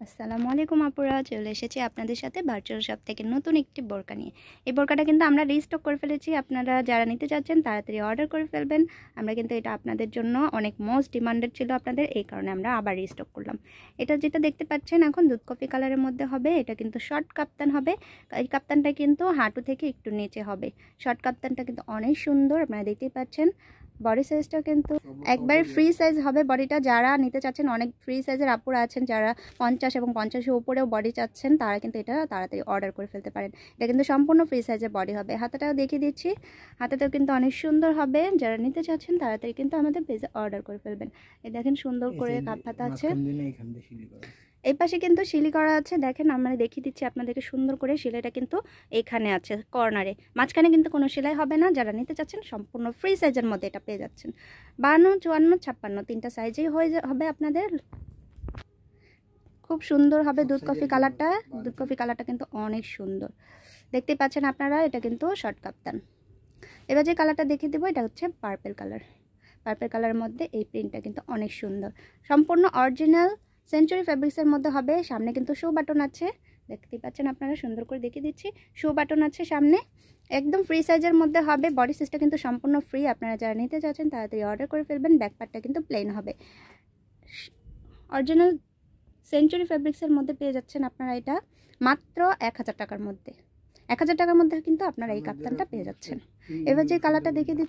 আসসালামু আলাইকুম আপুরা, চলে এসেছি আপনাদের সাথে ভার্চুয়াল শপ থেকে নতুন একটি বোরকা নিয়ে। এই বোরকাটা কিন্তু আমরা রিস্টক করে ফেলেছি। আপনারা যারা নিতে চাচ্ছেন তাড়াতাড়ি অর্ডার করে ফেলবেন। আমরা কিন্তু এটা আপনাদের জন্য অনেক মোস্ট ডিমান্ডেড ছিল আপনাদের, এই কারণে আমরা আবার রিস্টক করলাম। এটা যেটা দেখতে পাচ্ছেন এখন দুধ কফি কালারের মধ্যে হবে। এটা কিন্তু শর্ট কাপ্তান হবে। এই কাপ্তানটা কিন্তু হাঁটু থেকে একটু নিচে হবে। শর্ট কাপ্তানটা কিন্তু অনেক সুন্দর, আপনারা দেখতেই পাচ্ছেন। বডি সাইজটা কিন্তু একবারে ফ্রি সাইজ হবে বডিটা। যারা নিতে চাচ্ছেন, অনেক ফ্রি সাইজের আপুরা আছেন যারা 50 এবং 50-এর উপরেও বডি চাচ্ছেন, তারা কিন্তু এটা তাড়াতাড়ি অর্ডার করে ফেলতে পারেন। এটা কিন্তু সম্পূর্ণ ফ্রি সাইজের বডি হবে। হাতাটাও দেখিয়ে দিচ্ছি, হাতাটাও কিন্তু অনেক সুন্দর হবে। যারা নিতে চাচ্ছেন তাড়াতাড়ি কিন্তু আমাদের পেজে অর্ডার করে ফেলবেন। এই দেখেন সুন্দর করে কাপ হাতা আছে। এই পাশে কিন্তু সিলি করা আছে। দেখেন আমরা দেখিয়ে দিচ্ছি আপনাদেরকে সুন্দর করে। সেলাইটা কিন্তু এখানে আছে কর্নারে, মাঝখানে কিন্তু কোনো সেলাই হবে না। যারা নিতে চাচ্ছেন সম্পূর্ণ ফ্রি সাইজের মধ্যে এটা পেয়ে যাচ্ছেন। 52, 54, 56 তিনটা সাইজেই হবে আপনাদের। খুব সুন্দর হবে দুধ কফি কালারটা। দুধ কফি কালারটা কিন্তু অনেক সুন্দর দেখতে পাচ্ছেন আপনারা। এটা কিন্তু শর্ট কাপ্তান। এবার যে কালারটা দেখিয়ে দেবো, এটা হচ্ছে পার্পল কালার। পার্পল কালারের মধ্যে এই প্রিন্টটা কিন্তু অনেক সুন্দর, সম্পূর্ণ অরিজিনাল সেঞ্চুরি ফ্যাব্রিক্সের মধ্যে হবে। সামনে কিন্তু শো বাটন আছে, দেখতে পাচ্ছেন আপনারা। সুন্দর করে দেখিয়ে দিচ্ছি, শো বাটন আছে সামনে। একদম ফ্রি সাইজের মধ্যে হবে। বডি সাইজটা কিন্তু সম্পূর্ণ ফ্রি। আপনারা যারা নিতে চাচ্ছেন তাড়াতাড়ি অর্ডার করে ফেলবেন। ব্যাক পার্টটা কিন্তু প্লেন হবে। অরিজিনাল সেঞ্চুরি ফ্যাব্রিক্সের মধ্যে পেয়ে যাচ্ছেন আপনারা এটা মাত্র 1000 টাকার মধ্যে। 1000 টাকার মধ্যে কিন্তু আপনারা এই কাপ্তানটা পেয়ে যাচ্ছেন। এবার যে কালারটা দেখিয়ে দিই,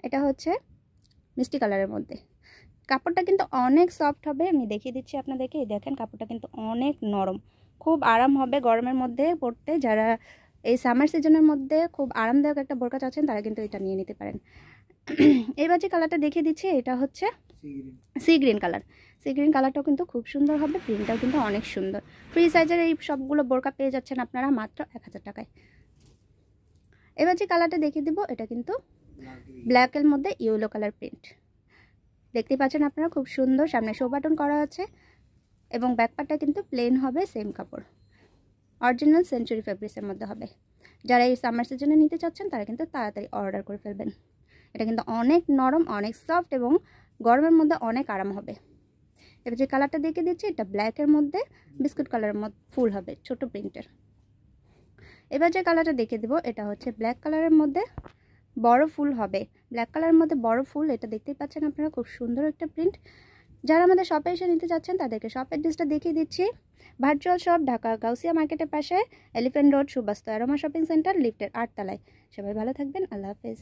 এটা হচ্ছে মিষ্টি কালারের মধ্যে। কাপড়টা কিন্তু অনেক সফট হবে, আমি দেখিয়ে দিচ্ছি আপনাদেরকে। এই দেখেন কাপড়টা কিন্তু অনেক নরম, খুব আরাম হবে গরমের মধ্যে পরতে। যারা এই সামার সিজনের মধ্যে খুব আরামদায়ক একটা বোরকা চাচ্ছেন তারা কিন্তু এটা নিয়ে নিতে পারেন। এবার যে কালারটা দেখিয়ে দিচ্ছি, এটা হচ্ছে sea green colour. Sea green কালারটাও কিন্তু খুব সুন্দর হবে। প্রিন্টটাও কিন্তু অনেক সুন্দর। ফ্রি সাইজের এই সবগুলো বোরকা পেয়ে যাচ্ছেন আপনারা মাত্র 1000 টাকায়। এবার যে কালারটা দেখিয়ে দিব, এটা কিন্তু ব্ল্যাকের মধ্যে ইয়েলো কালার প্রিন্ট। দেখতে পাচ্ছেন আপনারা, খুব সুন্দর। সামনে শো বাটন করা আছে এবং ব্যাক পার্টটা কিন্তু প্লেন হবে। সেম কাপড়, অরিজিনাল সেঞ্চুরি ফ্যাব্রিক্সের মধ্যে হবে। যারা এই সামার সিজনে নিতে চাচ্ছেন তারা কিন্তু তাড়াতাড়ি অর্ডার করে ফেলবেন। এটা কিন্তু অনেক নরম, অনেক সফট এবং গরমের মধ্যে অনেক আরাম হবে। এবার যে কালারটা দেখিয়ে দিচ্ছি, এটা ব্ল্যাকের মধ্যে বিস্কুট কালারের মধ্যে ফুল হবে, ছোট প্রিন্টের। এবার যে কালারটা দেখিয়ে দেবো, এটা হচ্ছে ব্ল্যাক কালারের মধ্যে বড় ফুল হবে। ব্ল্যাক কালারের মধ্যে বড় ফুল, এটা দেখতেই পাচ্ছেন আপনারা। খুব সুন্দর একটা প্রিন্ট। যারা আমাদের শপে এসে নিতে চাচ্ছেন তাদেরকে শপ অ্যাড্রেসটা দেখিয়ে দিচ্ছি। ভার্চুয়াল শপ, ঢাকা গাউসিয়া মার্কেটের পাশে, elephant road, Subastu aroma shopping centre, লিফটের 8 তলায়। সবাই ভালো থাকবেন, আল্লাহ হাফেজ।